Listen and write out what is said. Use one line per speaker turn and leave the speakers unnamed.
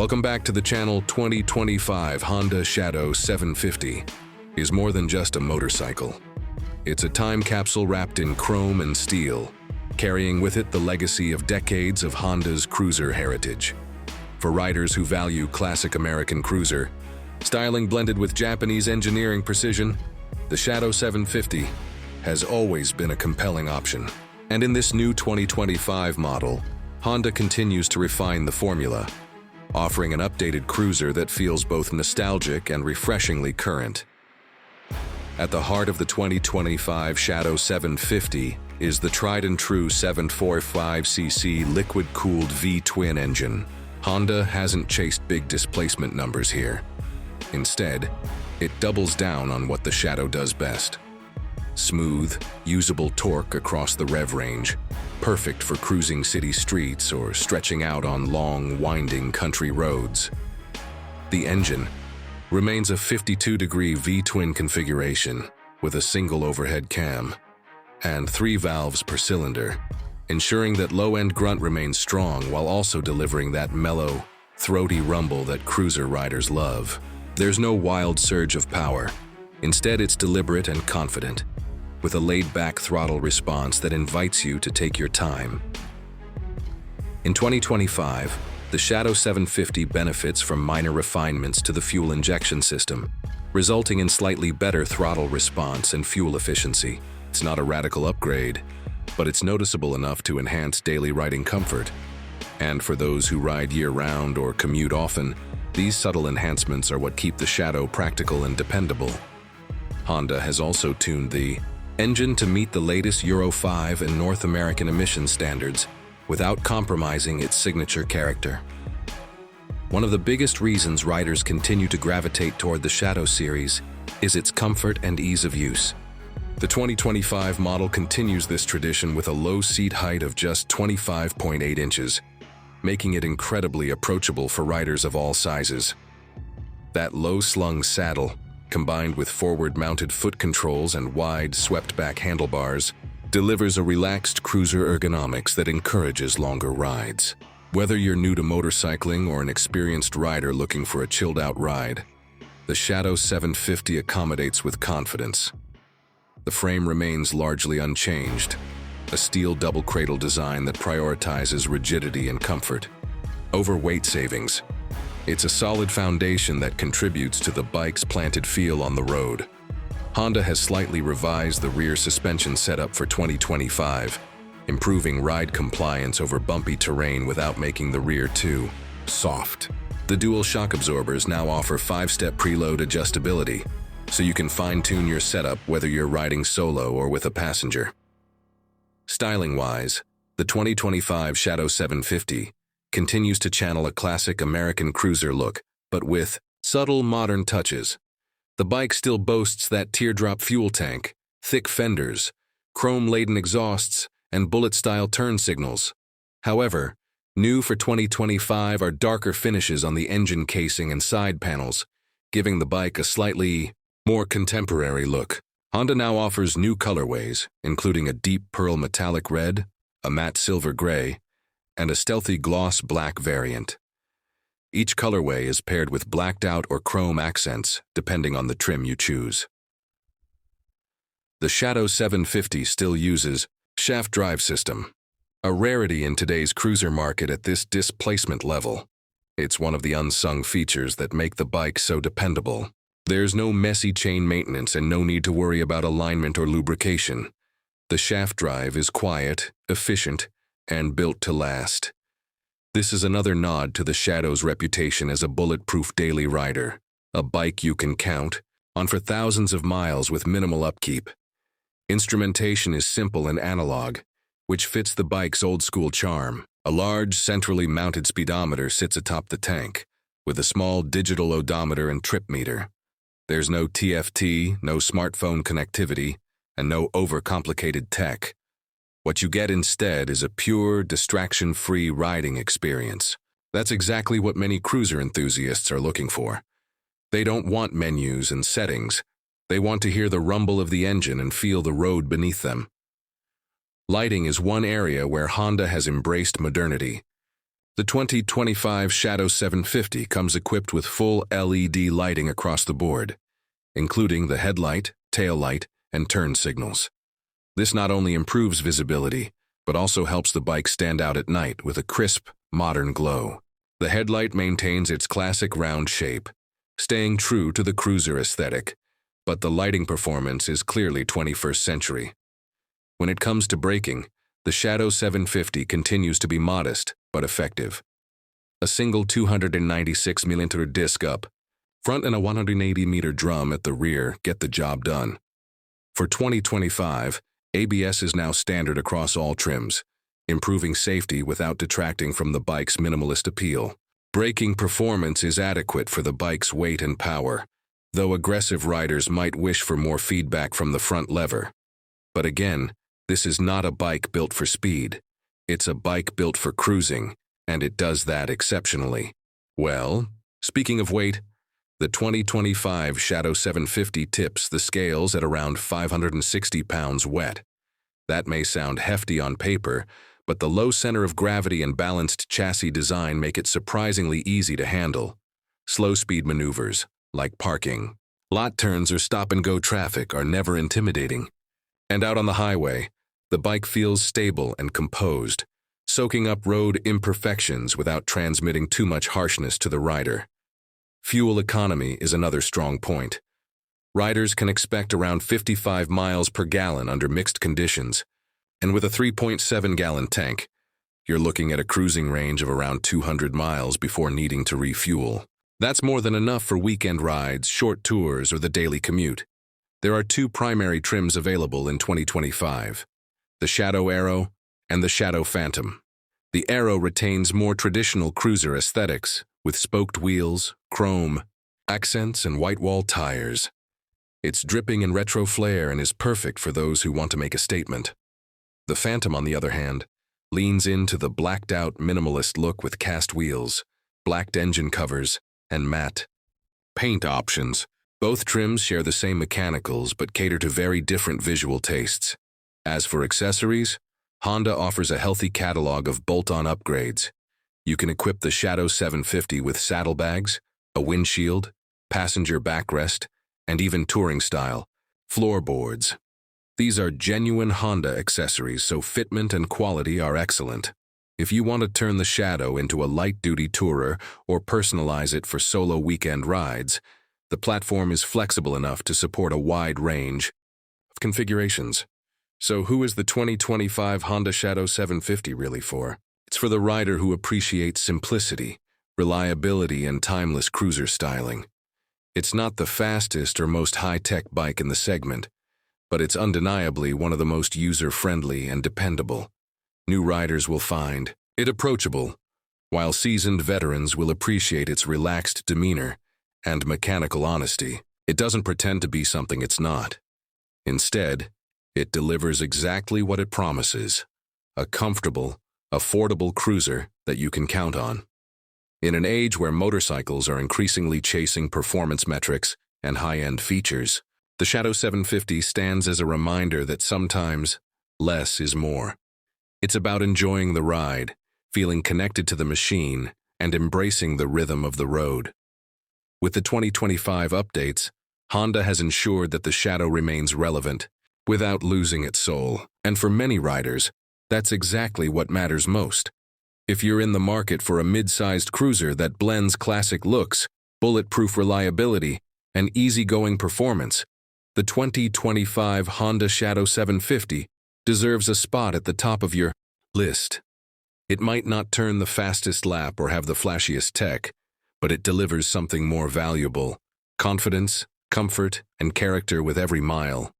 Welcome back to the channel. 2025 Honda Shadow 750 is more than just a motorcycle. It's a time capsule wrapped in chrome and steel, carrying with it the legacy of decades of Honda's cruiser heritage. For riders who value classic American cruiser, styling blended with Japanese engineering precision, the Shadow 750 has always been a compelling option. And in this new 2025 model, Honda continues to refine the formula, offering an updated cruiser that feels both nostalgic and refreshingly current. At the heart of the 2025 Shadow 750 is the tried-and-true 745cc liquid-cooled V-twin engine. Honda hasn't chased big displacement numbers here. Instead, it doubles down on what the Shadow does best. Smooth, usable torque across the rev range, perfect for cruising city streets or stretching out on long, winding country roads. The engine remains a 52-degree V-twin configuration with a single overhead cam and 3 valves per cylinder, ensuring that low-end grunt remains strong while also delivering that mellow, throaty rumble that cruiser riders love. There's no wild surge of power. Instead, it's deliberate and confident, with a laid-back throttle response that invites you to take your time. In 2025, the Shadow 750 benefits from minor refinements to the fuel injection system, resulting in slightly better throttle response and fuel efficiency. It's not a radical upgrade, but it's noticeable enough to enhance daily riding comfort. And for those who ride year-round or commute often, these subtle enhancements are what keep the Shadow practical and dependable. Honda has also tuned the engine to meet the latest Euro 5 and North American emission standards without compromising its signature character. One of the biggest reasons riders continue to gravitate toward the Shadow series is its comfort and ease of use. The 2025 model continues this tradition with a low seat height of just 25.8 inches, making it incredibly approachable for riders of all sizes. That low-slung saddle, combined with forward-mounted foot controls and wide, swept-back handlebars, delivers a relaxed cruiser ergonomics that encourages longer rides. Whether you're new to motorcycling or an experienced rider looking for a chilled-out ride, the Shadow 750 accommodates with confidence. The frame remains largely unchanged, a steel double-cradle design that prioritizes rigidity and comfort over weight savings. It's a solid foundation that contributes to the bike's planted feel on the road. Honda has slightly revised the rear suspension setup for 2025, improving ride compliance over bumpy terrain without making the rear too soft. The dual shock absorbers now offer 5-step preload adjustability, so you can fine-tune your setup whether you're riding solo or with a passenger. Styling-wise, the 2025 Shadow 750 continues to channel a classic American cruiser look, but with subtle modern touches. The bike still boasts that teardrop fuel tank, thick fenders, chrome-laden exhausts, and bullet-style turn signals. However, new for 2025 are darker finishes on the engine casing and side panels, giving the bike a slightly more contemporary look. Honda now offers new colorways, including a deep pearl metallic red, a matte silver gray, and a stealthy gloss black variant. Each colorway is paired with blacked-out or chrome accents, depending on the trim you choose. The Shadow 750 still uses shaft drive system, a rarity in today's cruiser market at this displacement level. It's one of the unsung features that make the bike so dependable. There's no messy chain maintenance and no need to worry about alignment or lubrication. The shaft drive is quiet, efficient, and built to last. This is another nod to the Shadow's reputation as a bulletproof daily rider, a bike you can count on for thousands of miles with minimal upkeep. Instrumentation is simple and analog, which fits the bike's old-school charm. A large, centrally mounted speedometer sits atop the tank, with a small digital odometer and trip meter. There's no TFT, no smartphone connectivity, and no overcomplicated tech. What you get instead is a pure, distraction-free riding experience. That's exactly what many cruiser enthusiasts are looking for. They don't want menus and settings. They want to hear the rumble of the engine and feel the road beneath them. Lighting is one area where Honda has embraced modernity. The 2025 Shadow 750 comes equipped with full LED lighting across the board, including the headlight, tail light, and turn signals. This not only improves visibility, but also helps the bike stand out at night with a crisp, modern glow. The headlight maintains its classic round shape, staying true to the cruiser aesthetic, but the lighting performance is clearly 21st century. When it comes to braking, the Shadow 750 continues to be modest but effective. A single 296mm disc up front and a 180mm drum at the rear get the job done. For 2025, ABS is now standard across all trims, improving safety without detracting from the bike's minimalist appeal. Braking performance is adequate for the bike's weight and power, though aggressive riders might wish for more feedback from the front lever. But again, this is not a bike built for speed. It's a bike built for cruising, and it does that exceptionally. Well, speaking of weight, the 2025 Shadow 750 tips the scales at around 560 pounds wet. That may sound hefty on paper, but the low center of gravity and balanced chassis design make it surprisingly easy to handle. Slow-speed maneuvers, like parking, lot turns, or stop-and-go traffic are never intimidating. And out on the highway, the bike feels stable and composed, soaking up road imperfections without transmitting too much harshness to the rider. Fuel economy is another strong point. Riders can expect around 55 miles per gallon under mixed conditions, and with a 3.7-gallon tank, you're looking at a cruising range of around 200 miles before needing to refuel. That's more than enough for weekend rides, short tours, or the daily commute. There are two primary trims available in 2025, the Shadow Aero and the Shadow Phantom. The Aero retains more traditional cruiser aesthetics, with spoked wheels, chrome accents, and white-wall tires. It's dripping in retro flair and is perfect for those who want to make a statement. The Phantom, on the other hand, leans into the blacked-out minimalist look with cast wheels, blacked engine covers, and matte paint options. Both trims share the same mechanicals but cater to very different visual tastes. As for accessories, Honda offers a healthy catalog of bolt-on upgrades. You can equip the Shadow 750 with saddlebags, a windshield, passenger backrest, and even touring-style floorboards. These are genuine Honda accessories, so fitment and quality are excellent. If you want to turn the Shadow into a light-duty tourer or personalize it for solo weekend rides, the platform is flexible enough to support a wide range of configurations. So who is the 2025 Honda Shadow 750 really for? It's for the rider who appreciates simplicity, reliability, and timeless cruiser styling. It's not the fastest or most high-tech bike in the segment, but it's undeniably one of the most user-friendly and dependable. New riders will find it approachable, while seasoned veterans will appreciate its relaxed demeanor and mechanical honesty. It doesn't pretend to be something it's not. Instead, it delivers exactly what it promises: a comfortable, affordable cruiser that you can count on. In an age where motorcycles are increasingly chasing performance metrics and high-end features, the Shadow 750 stands as a reminder that sometimes less is more. It's about enjoying the ride, feeling connected to the machine, and embracing the rhythm of the road. With the 2025 updates, Honda has ensured that the Shadow remains relevant without losing its soul. And for many riders, that's exactly what matters most. If you're in the market for a mid-sized cruiser that blends classic looks, bulletproof reliability, and easygoing performance, the 2025 Honda Shadow 750 deserves a spot at the top of your list. It might not turn the fastest lap or have the flashiest tech, but it delivers something more valuable: confidence, comfort, and character with every mile.